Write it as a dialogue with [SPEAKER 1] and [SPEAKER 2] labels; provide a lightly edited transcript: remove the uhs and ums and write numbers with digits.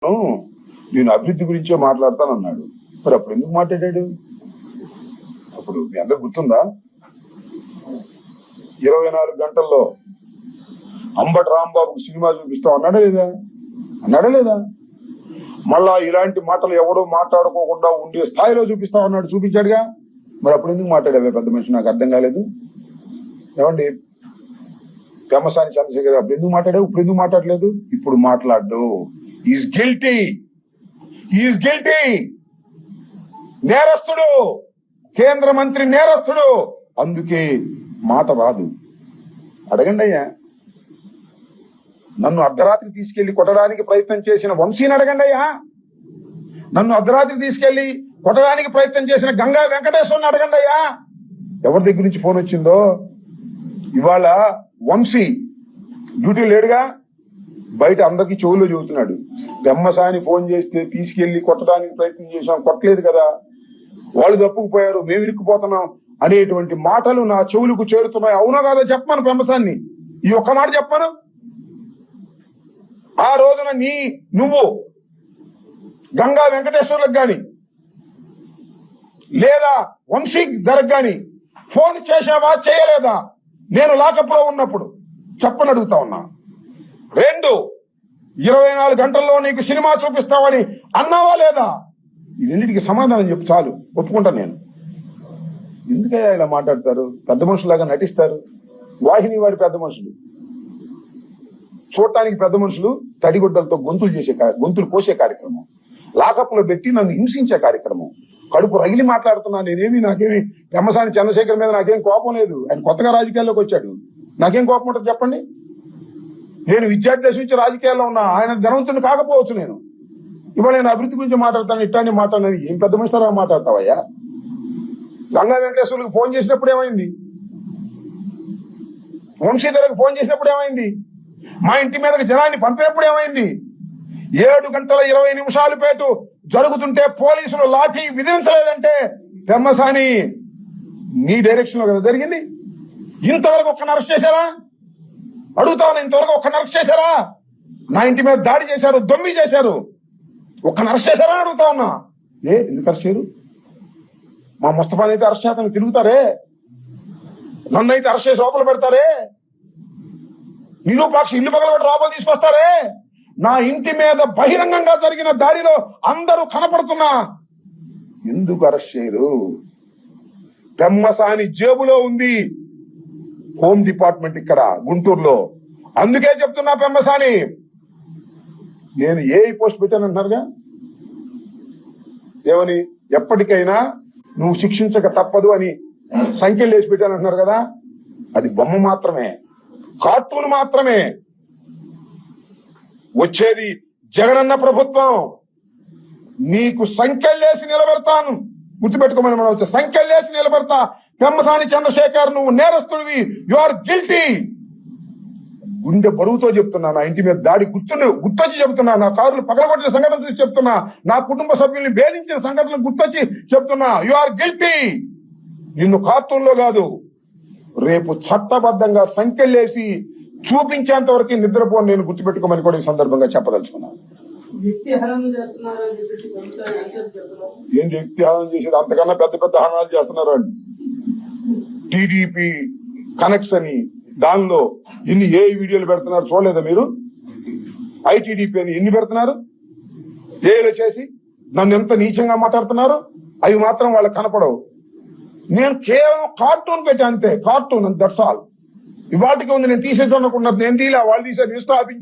[SPEAKER 1] నేను అభివృద్ధి గురించే మాట్లాడతానన్నాడు. మరి అప్పుడు ఎందుకు మాట్లాడాడు? అప్పుడు మీ అందరు గుర్తుందా? 24 గంటల్లో అంబటి రాంబాబుకు సినిమా చూపిస్తాం అన్నాడా లేదా? మళ్ళా ఇలాంటి మాటలు ఎవడో మాట్లాడుకోకుండా ఉండే స్థాయిలో చూపిస్తాం అన్నాడు, చూపించాడుగా. మరి అప్పుడు ఎందుకు మాట్లాడావే పెద్ద మనిషి? నాకు అర్థం కాలేదు. ఏమండి పెమ్మసాని చంద్రశేఖర్ అప్పుడు ఎందుకు మాట్లాడావు? ఇప్పుడు ఎందుకు మాట్లాడలేదు? ఇప్పుడు మాట్లాడు. ఈజ్ గిల్టీ, నేరస్తుడు, కేంద్ర మంత్రి నేరస్తుడు. అందుకే మాట రాదు. అడగండి అయ్యా. నన్ను అర్ధరాత్రి తీసుకెళ్లి కొట్టడానికి ప్రయత్నం చేసిన వంశీని అడగండి అయ్యా. నన్ను అర్ధరాత్రి తీసుకెళ్లి కొట్టడానికి ప్రయత్నం చేసిన గంగా వెంకటేశ్వరుని అడగండి అయ్యా. ఎవరి దగ్గర నుంచి ఫోన్ వచ్చిందో? ఇవాళ వంశీ డ్యూటీ లేడుగా, బయట అందరికి చెవుల్లో చెబుతున్నాడు. పెమ్మసాని ఫోన్ చేస్తే తీసుకెళ్లి కొట్టడానికి ప్రయత్నం చేశాం, కొట్టలేదు కదా, వాళ్ళు తప్పుకుపోయారు, మేము ఇరుక్కుపోతున్నాం అనేటువంటి మాటలు నా చెవులకు చేరుతున్నాయి. అవునా కాదో చెప్పమను పెమ్మసాన్ని. ఈ ఒక్క మాట చెప్పను. ఆ రోజున నువ్వు గంగా వెంకటేశ్వర్లకు గాని లేదా వంశీ ధరకు గాని ఫోన్ చేశావా చేయలేదా? నేను లాకప్లో ఉన్నప్పుడు చెప్పని అడుగుతా ఉన్నా. 24 గంటల్లో నీకు సినిమా చూపిస్తావని అన్నావా లేదా? ఈ రెండింటికి సమాధానం చెప్పు చాలు, ఒప్పుకుంటా నేను. ఎందుకయ్యా ఇలా మాట్లాడతారు? పెద్ద మనుషులాగా నటిస్తారు. వాహిని వారి పెద్ద మనుషులు, చూడటానికి పెద్ద మనుషులు, తడిగుడ్డలతో గొంతులు కోసే కార్యక్రమం, లాకప్లో పెట్టి నన్ను హింసించే కార్యక్రమం. కడుపు రగిలి మాట్లాడుతున్నా. నాకేమి పెమ్మసాని చంద్రశేఖర్ మీద నాకేం కోపం లేదు. ఆయన కొత్తగా రాజకీయాల్లోకి వచ్చాడు, నాకేం కోపం ఉంటుంది చెప్పండి? నేను విద్యార్థి దశ నుంచి రాజకీయాల్లో ఉన్నా. ఆయన ధనవంతుని కాకపోవచ్చు. ఇవాళ నేను అభివృద్ధి గురించి మాట్లాడతాను, ఇట్లాంటి మాట్లాడినది ఏం పెద్ద మనిషితో మాట్లాడతావయ్యా? గంగా వెంకటేశ్వరులకు ఫోన్ చేసినప్పుడు ఏమైంది? వంశీధరకు ఫోన్ చేసినప్పుడు ఏమైంది? మా ఇంటి మీదకి జనాన్ని పంపినప్పుడు ఏమైంది? 7:20 పేటు జరుగుతుంటే పోలీసులు లాఠీ విధించలేదంటే పెమ్మసాని నీ డైరెక్షన్ లో కదా జరిగింది. ఇంతవరకు ఒక్కని అరెస్ట్ చేశారా? అడుగుతాను, ఇంతవరకు ఒక్కని అరెస్ట్ చేశారా? నా ఇంటి మీద దాడి చేశారు, దొమ్మి చేశారు, ఒక్కని అరెస్ట్ చేశారా అడుగుతా ఉన్నా. ఎందుకు అరెస్ట్ చేయరు? మా ముస్తఫాని అయితే అరెస్ట్ చేస్తాను తిరుగుతారే, నన్ను అయితే అరెస్ట్ చేసి లోపల పెడతారే, నిరూపాక్షి ఇల్లు పగలగొట్టి లోపల తీసుకొస్తారే. నా ఇంటి మీద బహిరంగంగా జరిగిన దాడిలో అందరూ కనపడుతున్నా ఎందుకు అరెస్ట్ చేయరు? పెమ్మసాని జేబులో ఉంది హోమ్ డిపార్ట్మెంట్ ఇక్కడ గుంటూరులో. అందుకే చెప్తున్నా పెమ్మసాని, నేను పోస్ట్ పెట్టానంటున్నారుగా, ఏమని? ఎప్పటికైనా నువ్వు శిక్షించక తప్పదు అని సంఖ్యలు వేసి పెట్టానంటున్నారు కదా. అది బొమ్మ మాత్రమే, కార్టూన్ మాత్రమే. వచ్చేది జగనన్న ప్రభుత్వం. నీకు సంఖ్యలేసి నిలబెడతాను, గుర్తుపెట్టుకోమని మనం వచ్చే సంఖ్యలేసి నిలబెడతా. పెమ్మసాని చంద్రశేఖర్, నువ్వు నేరస్తుడివి, యు ఆర్ గిల్టీ. గుండె బరువుతో చెప్తున్నా. నా ఇంటి మీద దాడి గుర్తొచ్చి చెప్తున్నా. నా కార్లు పగలగొట్టిన సంఘటన చూసి చెప్తున్నా. నా కుటుంబ సభ్యుల్ని వేధించిన సంఘటన గుర్తొచ్చి చెప్తున్నా. You are guilty. నిన్ను కార్టూన్లో కాదు, రేపు చట్టబద్ధంగా సంఖ్యలేసి చూపించేంత వరకు నిద్రపోను నేను, గుర్తుపెట్టుకోమని కూడా ఈ సందర్భంగా చెప్పదలుచుకున్నాను. ఏం వ్యక్తి హనం చేసేది? అంతకన్నా పెద్ద పెద్ద హనాలు చేస్తున్నారు వాళ్ళు. టీడీపీ కనెక్ట్స్ అని దానిలో ఎన్ని వీడియోలు పెడుతున్నారు చూడలేదా మీరు? ఐటీడీపీ అని ఎన్ని పెడుతున్నారు? ఏలో చేసి నన్ను ఎంత నీచంగా మాట్లాడుతున్నారు. అవి మాత్రం వాళ్ళకి కనపడవు. నేను కేవలం కార్టూన్ పెట్టా అంతే, కార్టూన్, దట్స్ ఆల్. ఇవాటికి ఉంది. నేను తీసేసి అనుకున్నారు, నేను తీలా, వాళ్ళు తీసారు, ఇన్స్టా